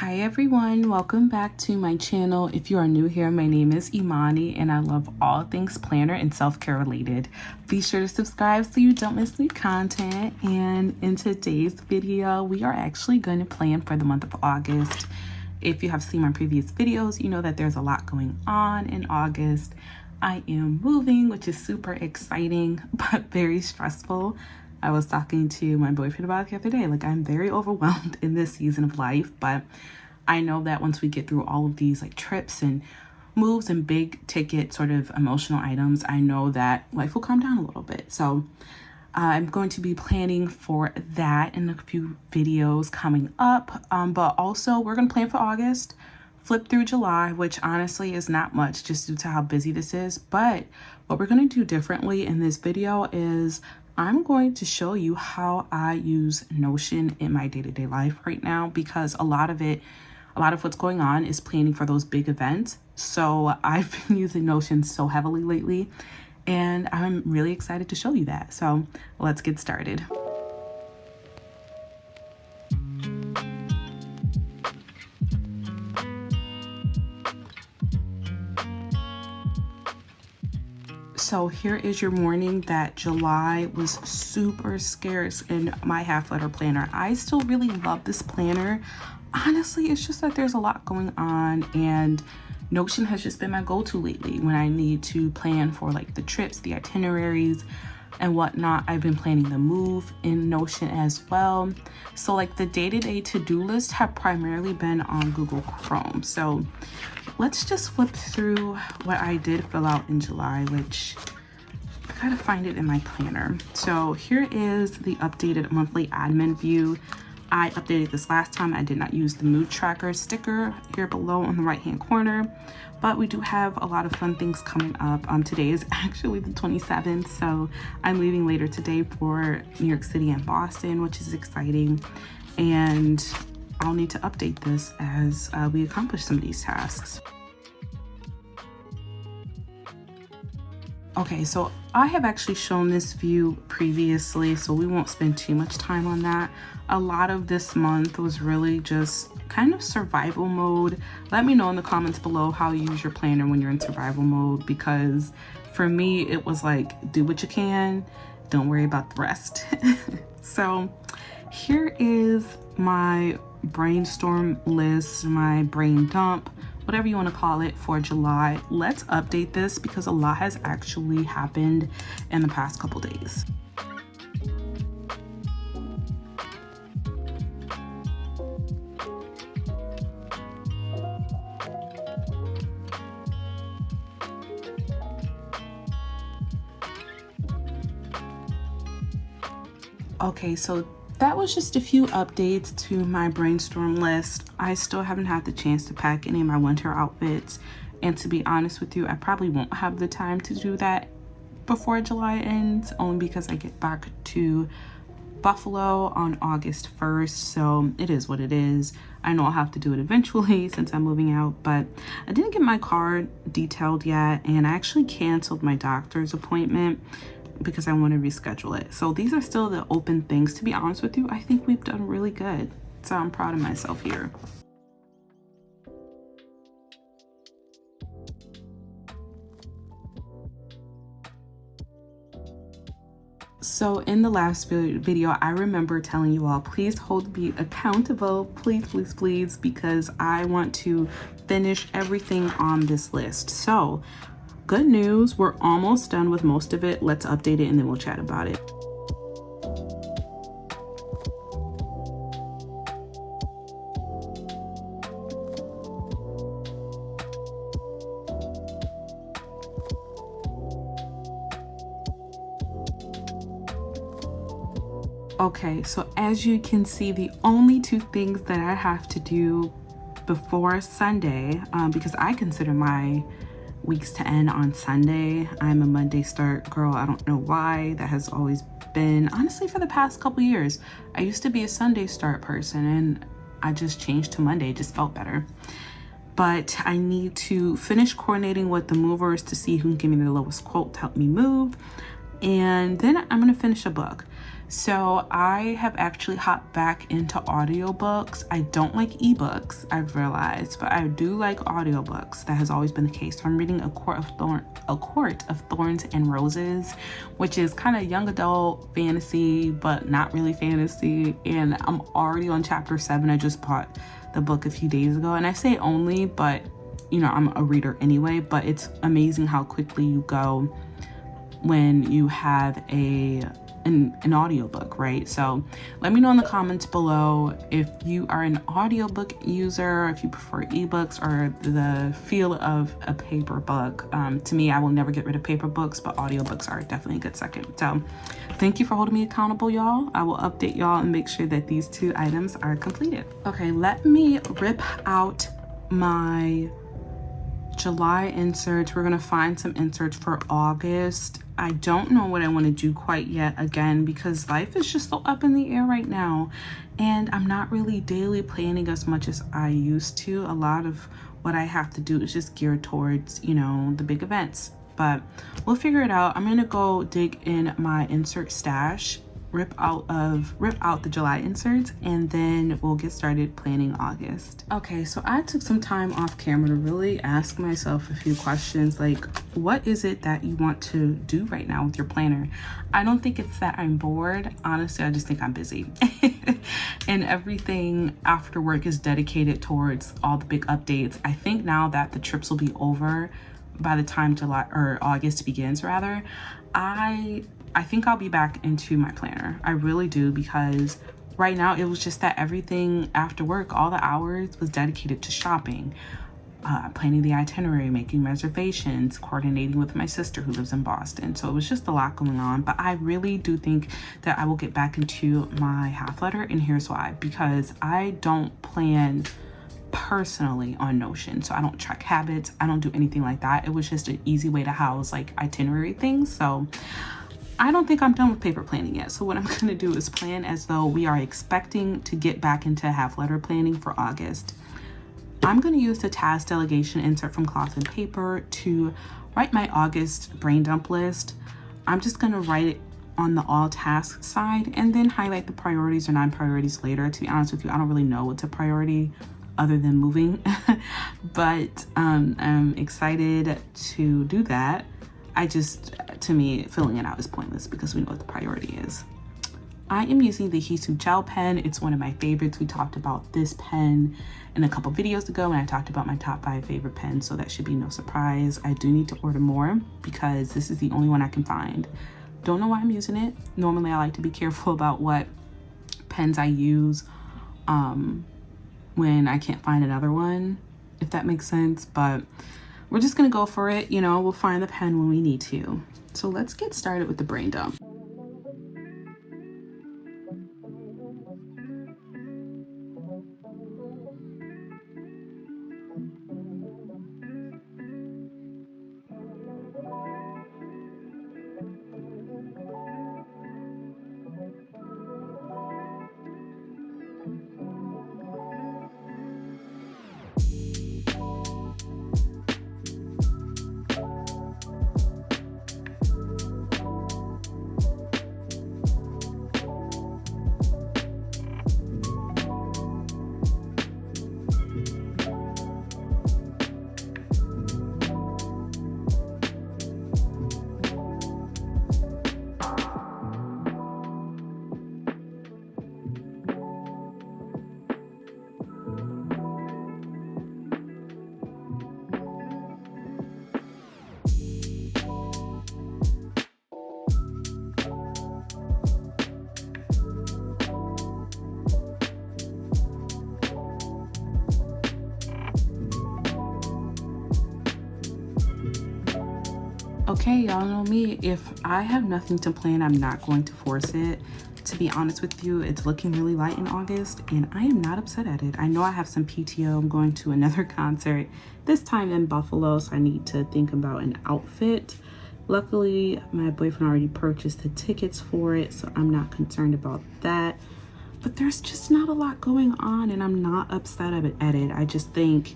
Hi everyone, welcome back to my channel. If you are new here, my name is Imani and I love all things planner and self-care related. Be sure to subscribe so you don't miss new content. And in today's video, we are actually going to plan for the month of August. If you have seen my previous videos, you know that there's a lot going on in August. I am moving, which is super exciting, but very stressful. I was talking to my boyfriend about it the other day. Like, I'm very overwhelmed in this season of life, but I know that once we get through all of these like trips and moves and big ticket sort of emotional items, I know that life will calm down a little bit. So I'm going to be planning for that in a few videos coming up. But also we're going to plan for August, flip through July, which honestly is not much just due to how busy this is. But what we're going to do differently in this video is I'm going to show you how I use Notion in my day-to-day life right now, because a lot of what's going on is planning for those big events. So I've been using Notion so heavily lately, and I'm really excited to show you that. So let's get started. So here is your morning that July was super scarce in my half letter planner. I still really love this planner. Honestly, it's just that there's a lot going on, and Notion has just been my go-to lately when I need to plan for like the trips, the itineraries and whatnot. I've been planning the move in Notion as well. So like the day-to-day to-do list have primarily been on Google Chrome. So let's just flip through what I did fill out in July, which I gotta find it in my planner. So here is the updated monthly admin view. I updated this last time. I did not use the mood tracker sticker here below on the right hand corner, but we do have a lot of fun things coming up. Today is actually the 27th, so I'm leaving later today for New York City and Boston, which is exciting, and I'll need to update this as we accomplish some of these tasks. Okay, so I have actually shown this view previously, so we won't spend too much time on that. A lot of this month was really just kind of survival mode. Let me know in the comments below how you use your planner when you're in survival mode, because for me, it was like, do what you can, don't worry about the rest. So here is my brainstorm list, my brain dump, whatever you want to call it, for July. Let's update this because a lot has actually happened in the past couple days. Okay, so that was just a few updates to my brainstorm list. I still haven't had the chance to pack any of my winter outfits, and to be honest with you, I probably won't have the time to do that before July ends, only because I get back to Buffalo on August 1st, so it is what it is. I know I'll have to do it eventually since I'm moving out, but I didn't get my car detailed yet, and I actually canceled my doctor's appointment because I want to reschedule it. So these are still the open things. To be honest with you, I think we've done really good. So I'm proud of myself here. So in the last video, I remember telling you all, please hold me accountable, please, please, please, because I want to finish everything on this list. So good news, we're almost done with most of it. Let's update it and then we'll chat about it. Okay, so as you can see, the only two things that I have to do before Sunday, because I consider my weeks to end on Sunday. I'm a Monday start girl. I don't know why. That has always been, honestly, for the past couple years. I used to be a Sunday start person, and I just changed to Monday. It just felt better. But I need to finish coordinating with the movers to see who can give me the lowest quote to help me move. And then I'm going to finish a book. So I have actually hopped back into audiobooks. I don't like ebooks, I've realized, but I do like audiobooks. That has always been the case. So I'm reading A Court of Thorns and Roses, which is kind of young adult fantasy, but not really fantasy. And I'm already on chapter 7. I just bought the book a few days ago. And I say only, but you know, I'm a reader anyway, but it's amazing how quickly you go when you have an audiobook, right? So let me know in the comments below if you are an audiobook user, if you prefer ebooks or the feel of a paper book. To me, I will never get rid of paper books, but audiobooks are definitely a good second. So thank you for holding me accountable, y'all. I will update y'all and make sure that these 2 items are completed. Okay, let me rip out my July inserts. We're gonna find some inserts for August. I don't know what I want to do quite yet, again, because life is just so up in the air right now, and I'm not really daily planning as much as I used to. A lot of what I have to do is just geared towards, you know, the big events, but we'll figure it out. I'm gonna go dig in my insert stash, rip out the July inserts, and then we'll get started planning August. Okay, so I took some time off camera to really ask myself a few questions, like, what is it that you want to do right now with your planner? I don't think it's that I'm bored. Honestly, I just think I'm busy. And everything after work is dedicated towards all the big updates. I think now that the trips will be over by the time July or August begins, rather, I think I'll be back into my planner. I really do, because right now it was just that everything after work, all the hours was dedicated to shopping, planning the itinerary, making reservations, coordinating with my sister who lives in Boston. So it was just a lot going on, but I really do think that I will get back into my half letter, and here's why. Because I don't plan personally on Notion, so I don't track habits, I don't do anything like that. It was just an easy way to house like itinerary things. So I don't think I'm done with paper planning yet. So what I'm gonna do is plan as though we are expecting to get back into half letter planning for August. I'm gonna use the task delegation insert from Cloth and Paper to write my August brain dump list. I'm just gonna write it on the all tasks side and then highlight the priorities or non-priorities later. To be honest with you, I don't really know what's a priority other than moving, but I'm excited to do that. To me, filling it out is pointless because we know what the priority is. I am using the Hisu gel pen. It's one of my favorites. We talked about this pen in a couple videos ago, and I talked about my top 5 favorite pens, so that should be no surprise. I do need to order more because this is the only one I can find. Don't know why I'm using it. Normally, I like to be careful about what pens I use when I can't find another one, if that makes sense, but we're just gonna go for it. You know, we'll find the pen when we need to. So let's get started with the brain dump. Okay, y'all know me. If I have nothing to plan, I'm not going to force it. To be honest with you, it's looking really light in August, and I am not upset at it. I know I have some PTO. I'm going to another concert, this time in Buffalo, so I need to think about an outfit. Luckily, my boyfriend already purchased the tickets for it, so I'm not concerned about that. But there's just not a lot going on, and I'm not upset at it. I just think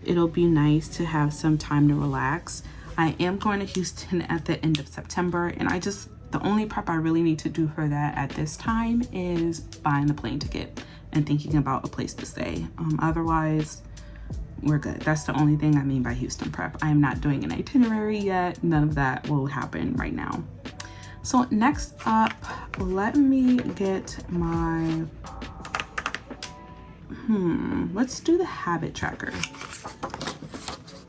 it'll be nice to have some time to relax. I am going to Houston at the end of September, and the only prep I really need to do for that at this time is buying the plane ticket and thinking about a place to stay. Otherwise, we're good. That's the only thing I mean by Houston prep. I am not doing an itinerary yet. None of that will happen right now. So next up, let me get my, let's do the habit tracker.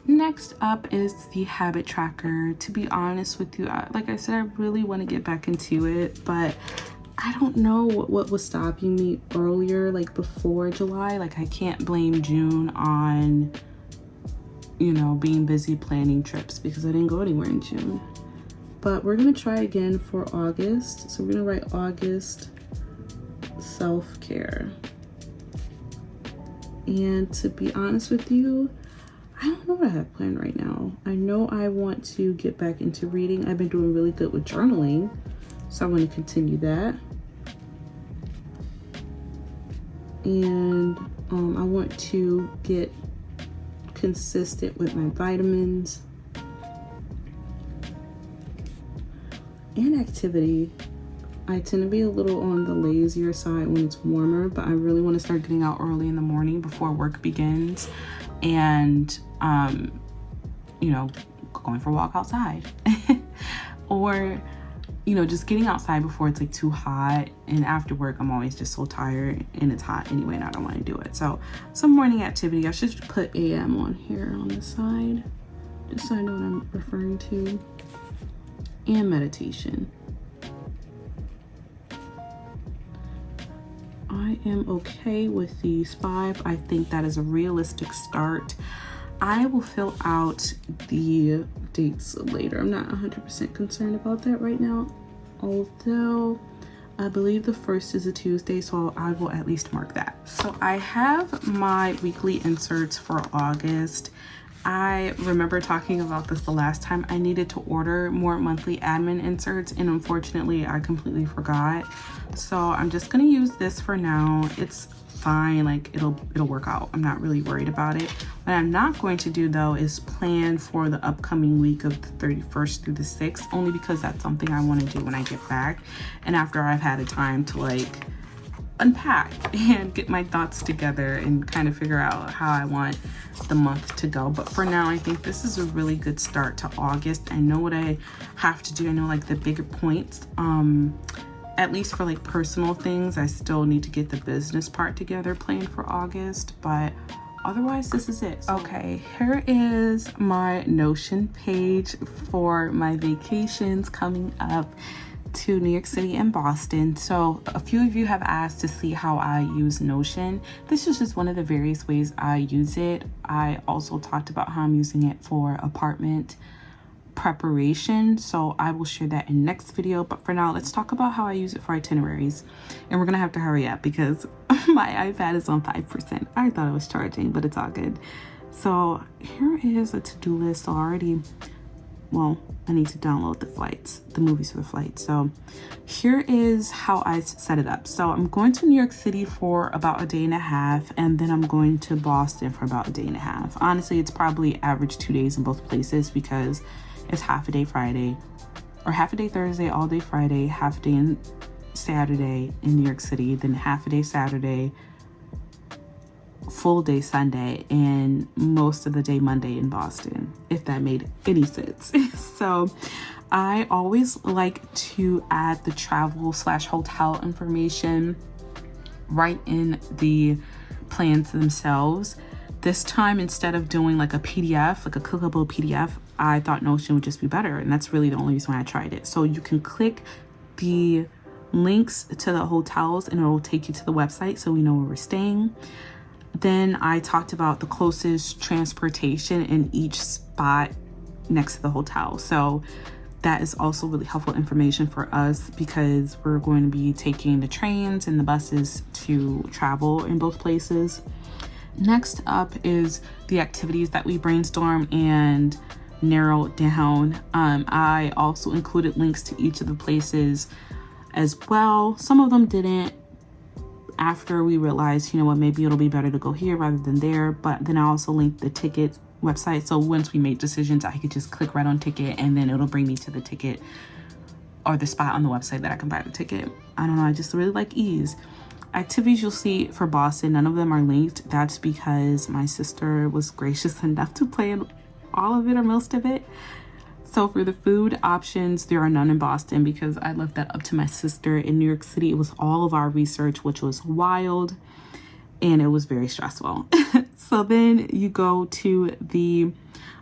Next up is the habit tracker. To be honest with you, like I said, I really want to get back into it, but I don't know what was stopping me earlier, like before July. Like I can't blame June on, you know, being busy planning trips because I didn't go anywhere in June. But we're gonna try again for August. So we're gonna write August self-care. And to be honest with you, I don't know what I have planned right now. I know I want to get back into reading. I've been doing really good with journaling, so I want to continue that. And I want to get consistent with my vitamins and activity. I tend to be a little on the lazier side when it's warmer, but I really want to start getting out early in the morning before work begins, and you know, going for a walk outside or, you know, just getting outside before it's like too hot. And after work, I'm always just so tired and it's hot anyway and I don't want to do it. So some morning activity. I should put AM on here on the side just so I know what I'm referring to. And meditation. I am okay with these 5. I think that is a realistic start. I will fill out the dates later. I'm not 100% concerned about that right now, although I believe the 1st is a Tuesday, so I will at least mark that. So I have my weekly inserts for August. I remember talking about this the last time. I needed to order more monthly admin inserts, and unfortunately I completely forgot. So I'm just gonna use this for now. It's fine, like it'll work out. I'm not really worried about it. What I'm not going to do though is plan for the upcoming week of the 31st through the 6th, only because that's something I want to do when I get back and after I've had a time to like unpack and get my thoughts together and kind of figure out how I want the month to go. But for now, I think this is a really good start to August. I know what I have to do. I know like the bigger points. At least for like personal things, I still need to get the business part together planned for August, but otherwise this is it. Okay, here is my Notion page for my vacations coming up to New York City and Boston. So a few of you have asked to see how I use Notion. This is just one of the various ways I use it. I also talked about how I'm using it for apartment preparation, so I will share that in next video. But for now, let's talk about how I use it for itineraries. And we're gonna have to hurry up because my iPad is on 5%. I thought it was charging, but it's all good. So here is a to-do list. So already, well, I need to download the movies for the flight. So here is how I set it up. So I'm going to New York City for about a day and a half, and then I'm going to Boston for about a day and a half. Honestly, it's probably average 2 days in both places because it's half a day Friday, or half a day Thursday, all day Friday, half a day in Saturday in New York City, then half a day Saturday, full day Sunday, and most of the day Monday in Boston, if that made any sense. So I always like to add the travel/hotel information right in the plans themselves. This time, instead of doing like a PDF, like a clickable PDF, I thought Notion would just be better. And that's really the only reason why I tried it. So you can click the links to the hotels and it will take you to the website so we know where we're staying. Then I talked about the closest transportation in each spot next to the hotel. So that is also really helpful information for us because we're going to be taking the trains and the buses to travel in both places. Next up is the activities that we brainstorm and narrow down. I also included links to each of the places as well. Some of them didn't, after we realized, you know what, maybe it'll be better to go here rather than there. But then I also linked the ticket website. So once we made decisions, I could just click right on ticket and then it'll bring me to the ticket or the spot on the website that I can buy the ticket. I don't know, I just really like ease. Activities you'll see for Boston, none of them are linked. That's because my sister was gracious enough to plan all of it or most of it. So for the food options, there are none in Boston because I left that up to my sister. In New York City, it was all of our research, which was wild, and it was very stressful. So then you go to the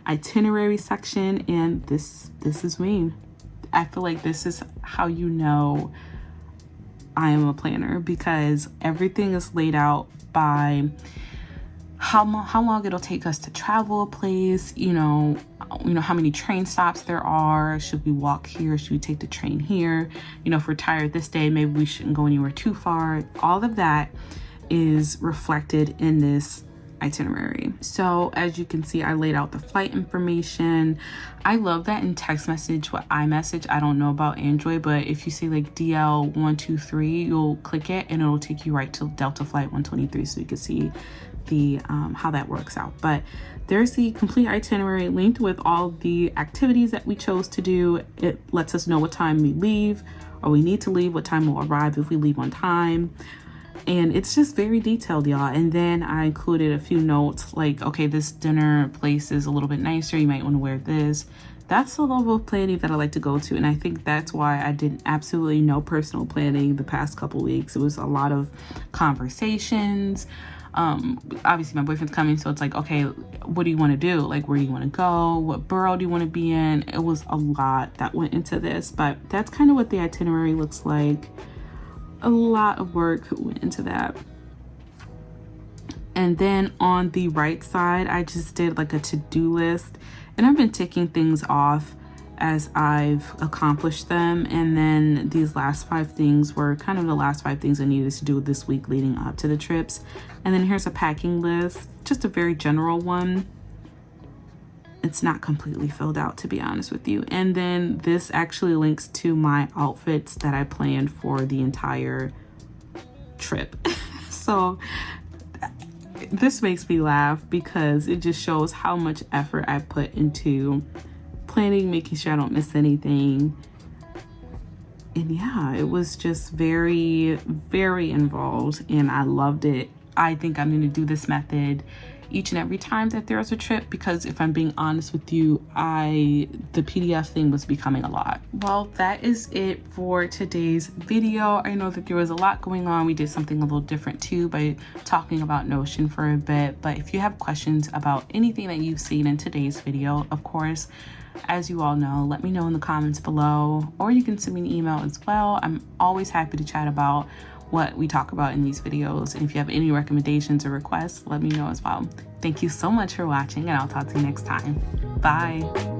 itinerary section, and this is me. I feel like this is how you know I am a planner, because everything is laid out by how long it'll take us to travel a place, you know how many train stops there are, should we walk here, should we take the train here, if we're tired this day, maybe we shouldn't go anywhere too far. All of that is reflected in this itinerary. So as you can see, I laid out the flight information. I love that in text message with iMessage. I don't know about Android, but if you say like DL123, you'll click it and it'll take you right to Delta flight 123, so you can see the how that works out. But there's the complete itinerary linked with all the activities that we chose to do. It lets us know what time we leave, or we need to leave, what time we'll arrive if we leave on time. And it's just very detailed, y'all. And then I included a few notes like, okay, this dinner place is a little bit nicer, you might want to wear this. That's the level of planning that I like to go to. And I think that's why I did absolutely no personal planning the past couple weeks. It was a lot of conversations. Obviously my boyfriend's coming, so it's like, okay, what do you want to do? Like, where do you want to go? What borough do you want to be in? It was a lot that went into this, but that's kind of what the itinerary looks like. A lot of work went into that. And then on the right side, I just did like a to-do list, and I've been ticking things off as I've accomplished them. And then these last 5 things were kind of the last 5 things I needed to do this week leading up to the trips. And then here's a packing list, just a very general one. It's not completely filled out, to be honest with you. And then this actually links to my outfits that I planned for the entire trip. So this makes me laugh because it just shows how much effort I put into planning, making sure I don't miss anything. And yeah, it was just very, very involved, and I loved it. I think I'm going to do this method each and every time that there's a trip, because if I'm being honest with you, the PDF thing was becoming a lot. Well, that is it for today's video. I know that there was a lot going on. We did something a little different too by talking about Notion for a bit. But if you have questions about anything that you've seen in today's video, of course, as you all know, let me know in the comments below, or you can send me an email as well. I'm always happy to chat about what we talk about in these videos. And if you have any recommendations or requests, let me know as well. Thank you so much for watching, and I'll talk to you next time. Bye.